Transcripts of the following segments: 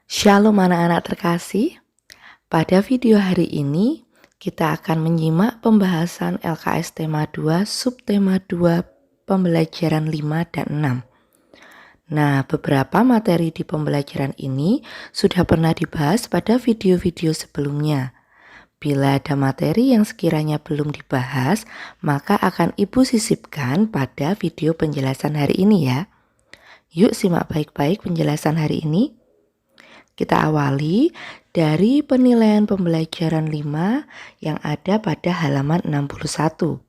Shalom anak-anak terkasih, pada video hari ini kita akan menyimak pembahasan LKS tema 2, subtema 2, pembelajaran 5 dan 6. Nah, beberapa materi di pembelajaran ini sudah pernah dibahas pada video-video sebelumnya. Bila ada materi yang sekiranya belum dibahas, maka akan Ibu sisipkan pada video penjelasan hari ini ya. Yuk simak baik-baik penjelasan hari ini. Kita awali dari penilaian pembelajaran 5 yang ada pada halaman 61.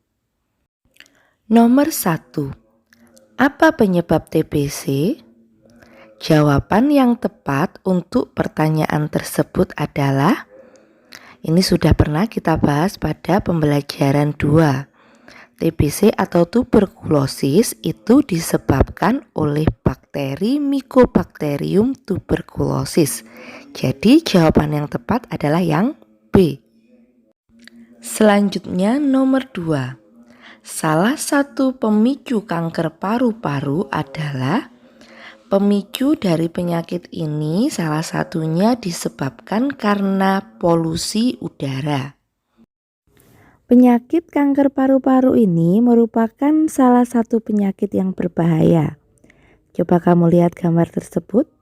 Nomor 1. Apa penyebab TBC? Jawaban yang tepat untuk pertanyaan tersebut adalah, ini sudah pernah kita bahas pada pembelajaran 2. TBC atau tuberkulosis itu disebabkan oleh bakteri Mycobacterium tuberculosis. Jadi jawaban yang tepat adalah yang B. Selanjutnya nomor 2. Salah satu pemicu kanker paru-paru adalah, pemicu dari penyakit ini salah satunya disebabkan karena polusi udara. Penyakit kanker paru-paru ini merupakan salah satu penyakit yang berbahaya. Coba kamu lihat gambar tersebut.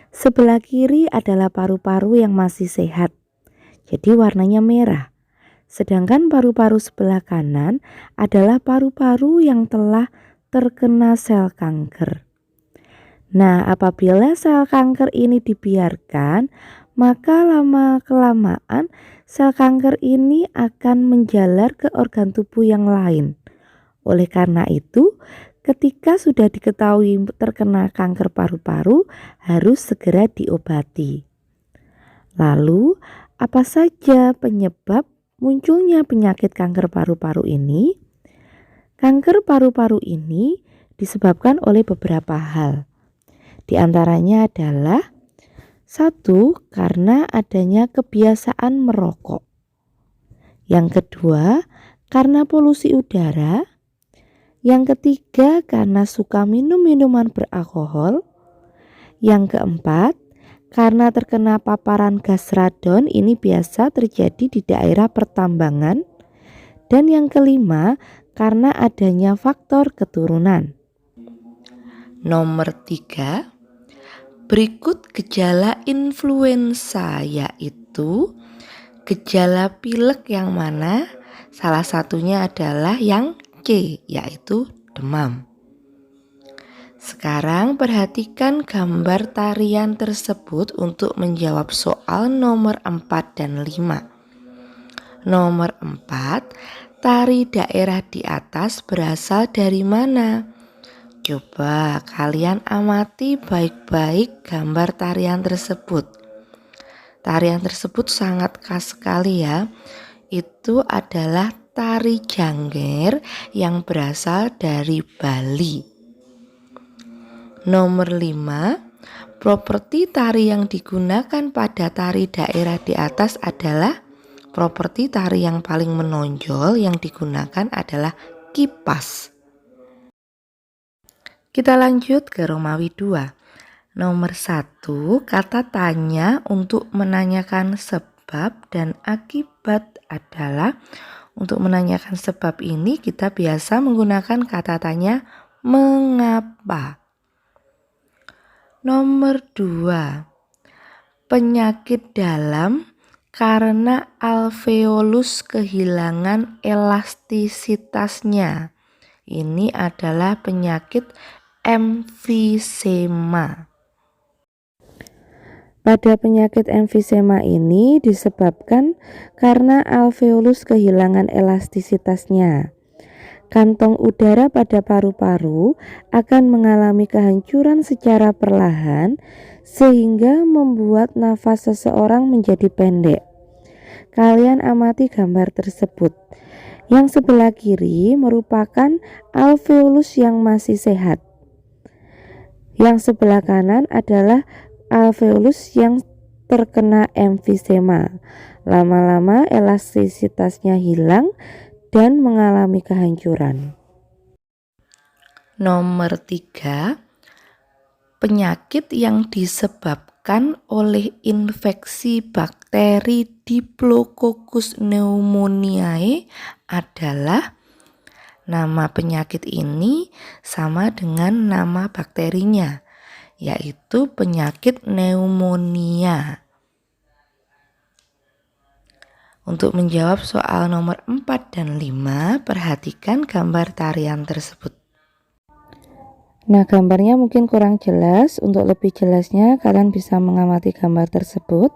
Sebelah kiri adalah paru-paru yang masih sehat, jadi warnanya merah. Sedangkan paru-paru sebelah kanan adalah paru-paru yang telah terkena sel kanker. Nah, apabila sel kanker ini dibiarkan, maka lama-kelamaan sel kanker ini akan menjalar ke organ tubuh yang lain. Oleh karena itu, ketika sudah diketahui terkena kanker paru-paru, harus segera diobati. Lalu, apa saja penyebab munculnya penyakit kanker paru-paru ini? Kanker paru-paru ini disebabkan oleh beberapa hal. Di antaranya adalah 1. Karena adanya kebiasaan merokok. Yang kedua, karena polusi udara. Yang ketiga, karena suka minum minuman beralkohol. Yang keempat, karena terkena paparan gas radon, ini biasa terjadi di daerah pertambangan. Dan yang kelima, karena adanya faktor keturunan. Nomor 3. Berikut gejala influenza, yaitu gejala pilek yang mana? Salah satunya adalah yang C, yaitu demam. Sekarang perhatikan gambar tarian tersebut untuk menjawab soal nomor 4 dan 5. Nomor 4, tari daerah di atas berasal dari mana? Coba kalian amati baik-baik gambar tarian tersebut. Tarian tersebut sangat khas sekali ya. Itu adalah tari Jangger yang berasal dari Bali. Nomor 5, properti tari yang digunakan pada tari daerah di atas adalah, properti tari yang paling menonjol yang digunakan adalah kipas. Kita lanjut ke Romawi 2. Nomor 1, kata tanya untuk menanyakan sebab dan akibat adalah, untuk menanyakan sebab ini kita biasa menggunakan kata tanya mengapa. Nomor 2, penyakit dalam karena alveolus kehilangan elastisitasnya. Ini adalah penyakit emfisema. Pada penyakit emfisema ini disebabkan karena alveolus kehilangan elastisitasnya. Kantong udara pada paru-paru akan mengalami kehancuran secara perlahan sehingga membuat nafas seseorang menjadi pendek. Kalian amati gambar tersebut. Yang sebelah kiri merupakan alveolus yang masih sehat. Yang sebelah kanan adalah alveolus yang terkena emfisema. Lama-lama elastisitasnya hilang dan mengalami kehancuran. Nomor 3, penyakit yang disebabkan disebabkan oleh infeksi bakteri Diplococcus pneumoniae adalah nama penyakit ini sama dengan nama bakterinya, yaitu penyakit pneumonia. Untuk menjawab soal nomor 4 dan 5, perhatikan gambar tarian tersebut. Nah, gambarnya mungkin kurang jelas. Untuk lebih jelasnya kalian bisa mengamati gambar tersebut.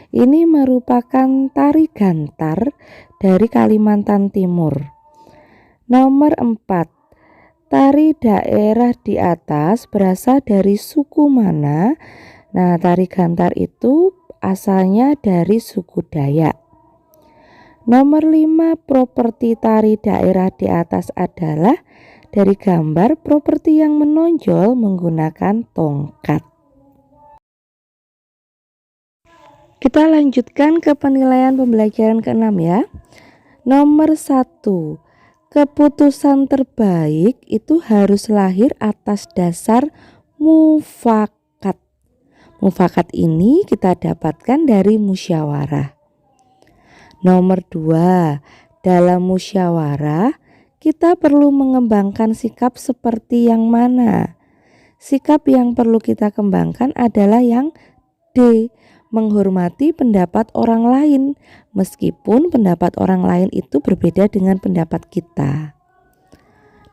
Ini merupakan tari gantar dari Kalimantan Timur. Nomor 4. Tari daerah di atas berasal dari suku mana? Nah, tari gantar itu asalnya dari suku Dayak. Nomor 5. Properti tari daerah di atas adalah dari gambar properti yang menonjol menggunakan tongkat. Kita lanjutkan ke penilaian pembelajaran ke-6 ya. Nomor 1. Keputusan terbaik itu harus lahir atas dasar mufakat. Mufakat ini kita dapatkan dari musyawarah. Nomor 2. Dalam musyawarah kita perlu mengembangkan sikap seperti yang mana? Sikap yang perlu kita kembangkan adalah yang D, menghormati pendapat orang lain, meskipun pendapat orang lain itu berbeda dengan pendapat kita.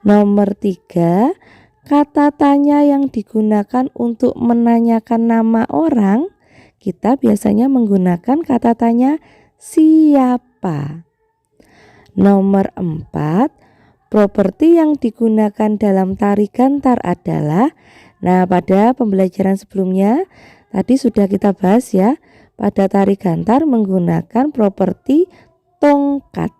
Nomor 3, kata tanya yang digunakan untuk menanyakan nama orang, kita biasanya menggunakan kata tanya siapa. Nomor 4, properti yang digunakan dalam tari gantar adalah, nah pada pembelajaran sebelumnya tadi sudah kita bahas ya, pada tari gantar menggunakan properti tongkat.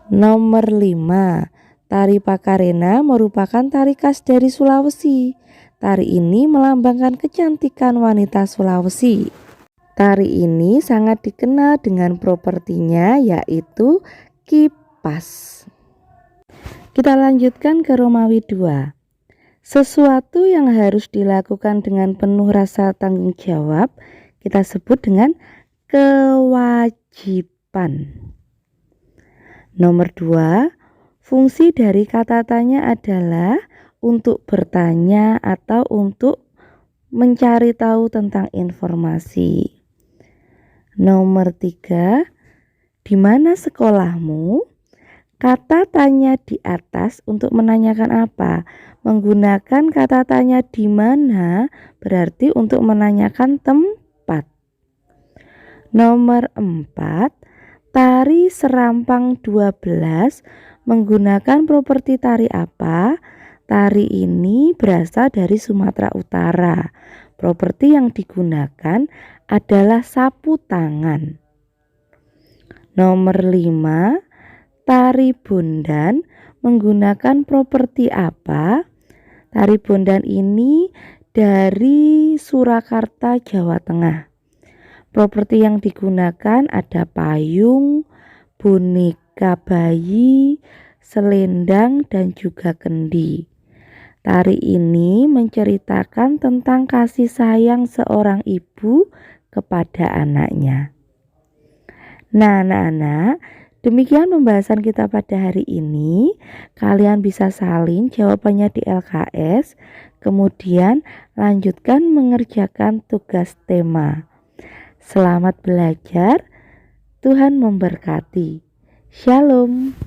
Nomor 5, tari Pakarena merupakan tari khas dari Sulawesi. Tari ini melambangkan kecantikan wanita Sulawesi. Tari ini sangat dikenal dengan propertinya yaitu kipas. Kita lanjutkan ke Romawi 2. Sesuatu yang harus dilakukan dengan penuh rasa tanggung jawab kita sebut dengan kewajiban. Nomor 2, fungsi dari kata tanya adalah untuk bertanya atau untuk mencari tahu tentang informasi. Nomor 3, di mana sekolahmu? Kata tanya di atas untuk menanyakan apa? Menggunakan kata tanya di mana berarti untuk menanyakan tempat. Nomor 4, tari Serampang 12 menggunakan properti tari apa? Tari ini berasal dari Sumatera Utara. Properti yang digunakan adalah sapu tangan. Nomor 5, tari Bondan menggunakan properti apa? Tari Bondan ini dari Surakarta, Jawa Tengah. Properti yang digunakan ada payung, boneka bayi, selendang, dan juga kendi. Tari ini menceritakan tentang kasih sayang seorang ibu kepada anaknya. Nah, anak-anak, demikian pembahasan kita pada hari ini. Kalian bisa salin jawabannya di LKS, kemudian lanjutkan mengerjakan tugas tema. Selamat belajar, Tuhan memberkati. Shalom.